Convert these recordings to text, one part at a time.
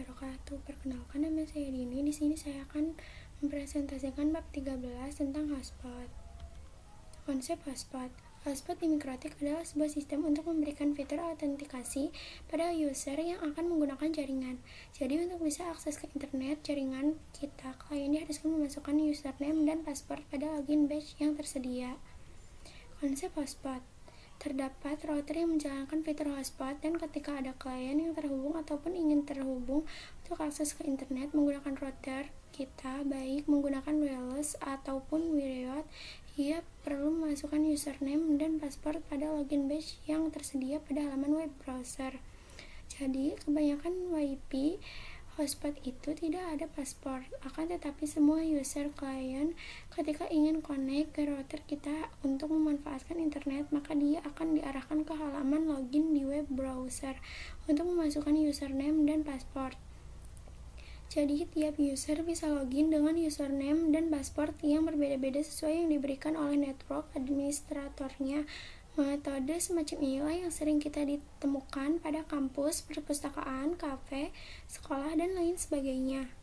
wabarakatuh. Perkenalkan, nama saya Dini. Di sini saya akan mempresentasikan bab 13 tentang hotspot. Konsep hotspot. Hotspot di Mikrotik adalah sebuah sistem untuk memberikan fitur autentikasi pada user yang akan menggunakan jaringan. Jadi untuk bisa akses ke internet jaringan kita, klien diharuskan memasukkan username dan password pada login badge yang tersedia. Konsep hotspot. Terdapat router yang menjalankan fitur hotspot, dan ketika ada klien yang terhubung ataupun ingin terhubung untuk akses ke internet menggunakan router kita, baik menggunakan wireless ataupun wired, ia perlu memasukkan username dan password pada login badge yang tersedia pada halaman web browser. Jadi, kebanyakan WiFi hotspot itu tidak ada password, akan tetapi semua user klien ketika ingin connect ke router kita untuk memanfaatkan internet, maka dia akan diarahkan ke halaman login di web browser untuk memasukkan username dan password. Jadi tiap user bisa login dengan username dan password yang berbeda-beda sesuai yang diberikan oleh network administratornya. Metode semacam inilah yang sering kita ditemukan pada kampus, perpustakaan, kafe, sekolah, dan lain sebagainya.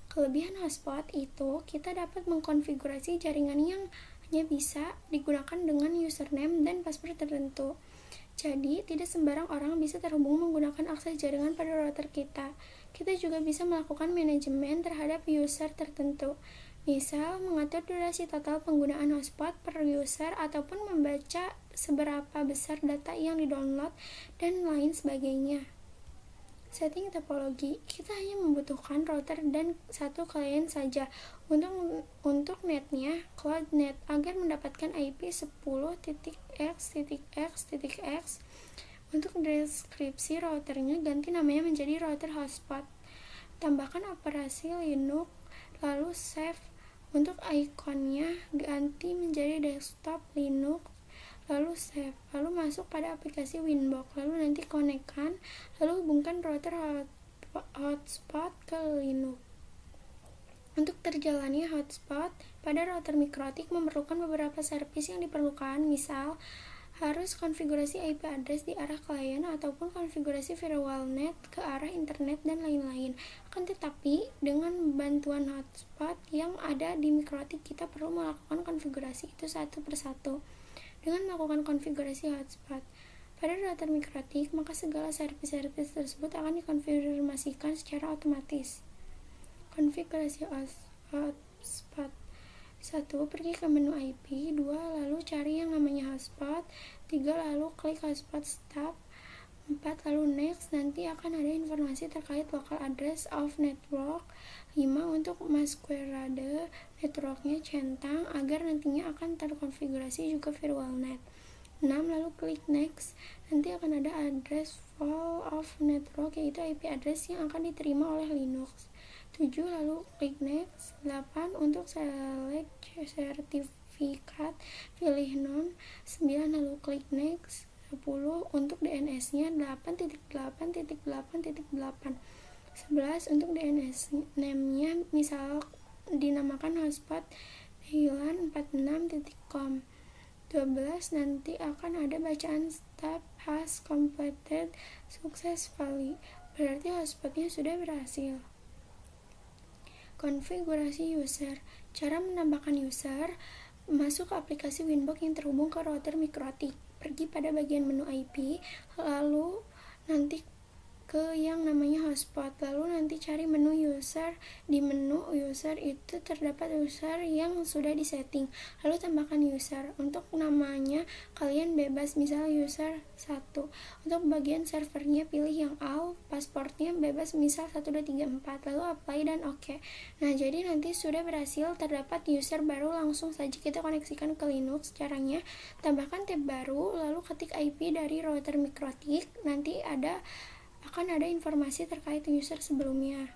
Kelebihan hotspot itu, kita dapat mengkonfigurasi jaringan yang hanya bisa digunakan dengan username dan password tertentu. Jadi, tidak sembarang orang bisa terhubung menggunakan akses jaringan pada router kita. Kita juga bisa melakukan manajemen terhadap user tertentu. Misal, mengatur durasi total penggunaan hotspot per user ataupun membaca seberapa besar data yang didownload dan lain sebagainya. Setting topologi. Kita hanya membutuhkan router dan satu klien saja. Untuk netnya, cloud net, agar mendapatkan IP 10.x.x.x. Untuk deskripsi routernya, ganti namanya menjadi router hotspot. Tambahkan operasi Linux, lalu save. Untuk ikonnya, ganti menjadi desktop Linux, lalu save, lalu masuk pada aplikasi Winbox, lalu nanti konekkan, lalu hubungkan router hotspot ke Linux. Untuk terjalannya hotspot pada router Mikrotik memerlukan beberapa servis yang diperlukan, misal harus konfigurasi IP address di arah klien ataupun konfigurasi firewall net ke arah internet dan lain-lain. Akan tetapi, dengan bantuan hotspot yang ada di Mikrotik, kita perlu melakukan konfigurasi itu satu persatu. Dengan melakukan konfigurasi hotspot pada router Mikrotik, maka segala servis-servis tersebut akan dikonfirmasikan secara otomatis. Konfigurasi hotspot. 1. Pergi ke menu IP. 2. Lalu cari yang namanya hotspot. 3. Lalu klik hotspot stop. 4. Lalu next. Nanti akan ada informasi terkait local address of network. 5. Untuk masquerade networknya centang agar nantinya akan terkonfigurasi juga firewall net. 6. Lalu klik next. Nanti akan ada address full of network, yaitu IP address yang akan diterima oleh Linux. 7. Lalu klik next. 8. Untuk select sertifikat, pilih none. 9. Lalu klik next. 10. Untuk DNS-nya 8.8.8.8. 11. Untuk DNS name-nya misal dinamakan hotspot dailan46.com. 12. Nanti akan ada bacaan step has completed successfully, berarti hotspotnya sudah berhasil. Konfigurasi user. Cara menambahkan user. Masuk ke aplikasi Winbox yang terhubung ke router Mikrotik. Pergi pada bagian menu IP, lalu nanti ke yang namanya hotspot, lalu nanti cari menu user. Di menu user itu terdapat user yang sudah disetting, lalu tambahkan user. Untuk namanya kalian bebas, misal user 1. Untuk bagian servernya pilih yang all, passwordnya bebas, misal 1, 2, 3, 4, lalu apply dan OK. Nah, jadi nanti sudah berhasil terdapat user baru, langsung saja kita koneksikan ke Linux. Caranya, tambahkan tab baru, lalu ketik IP dari router Mikrotik, nanti akan ada informasi terkait user sebelumnya.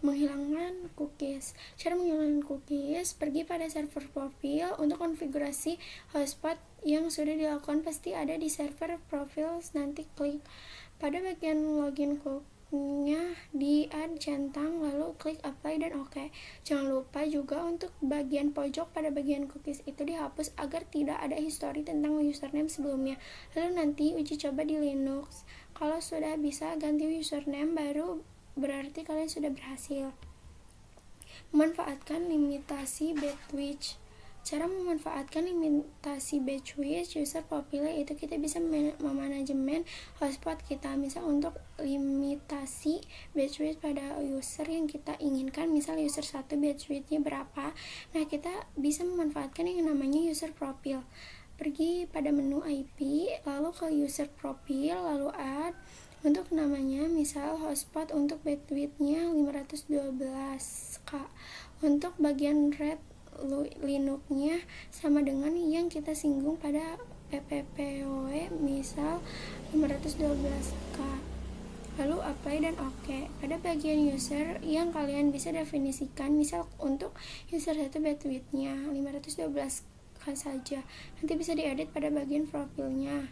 Menghilangkan cookies. Cara menghilangkan cookies, pergi pada server profil. Untuk konfigurasi hotspot yang sudah dilakukan pasti ada di server profil, nanti klik pada bagian login cooknya di add centang, lalu klik apply dan OK. Jangan lupa juga untuk bagian pojok pada bagian cookies itu dihapus agar tidak ada histori tentang username sebelumnya. Lalu nanti uji coba di Linux. Kalau sudah bisa ganti username, baru berarti kalian sudah berhasil. Memanfaatkan limitasi bandwidth. Cara memanfaatkan limitasi bandwidth user profile itu kita bisa memanajemen hotspot kita. Misal untuk limitasi bandwidth pada user yang kita inginkan, misal user 1 bandwidthnya berapa, nah kita bisa memanfaatkan yang namanya user profile. Pergi pada menu IP, lalu ke user profile, lalu add untuk namanya, misal hotspot untuk bandwidthnya 512k. Untuk bagian red Linux-nya sama dengan yang kita singgung pada PPPoE, misal 512k. Lalu apply dan OK. Pada bagian user yang kalian bisa definisikan, misal untuk user 1 bandwidthnya 512k saja, nanti bisa diedit pada bagian profilnya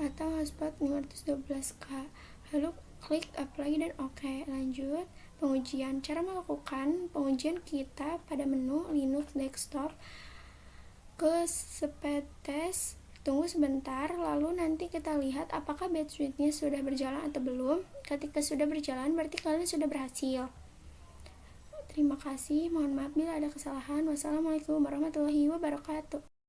atau hotspot 512k. Lalu klik apply dan OK. Lanjut pengujian. Cara melakukan pengujian kita pada menu Linux desktop, ke speed test, tunggu sebentar, lalu nanti kita lihat apakah bandwidthnya sudah berjalan atau belum. Ketika sudah berjalan berarti kalian sudah berhasil. Terima kasih, mohon maaf bila ada kesalahan. Wassalamualaikum warahmatullahi wabarakatuh.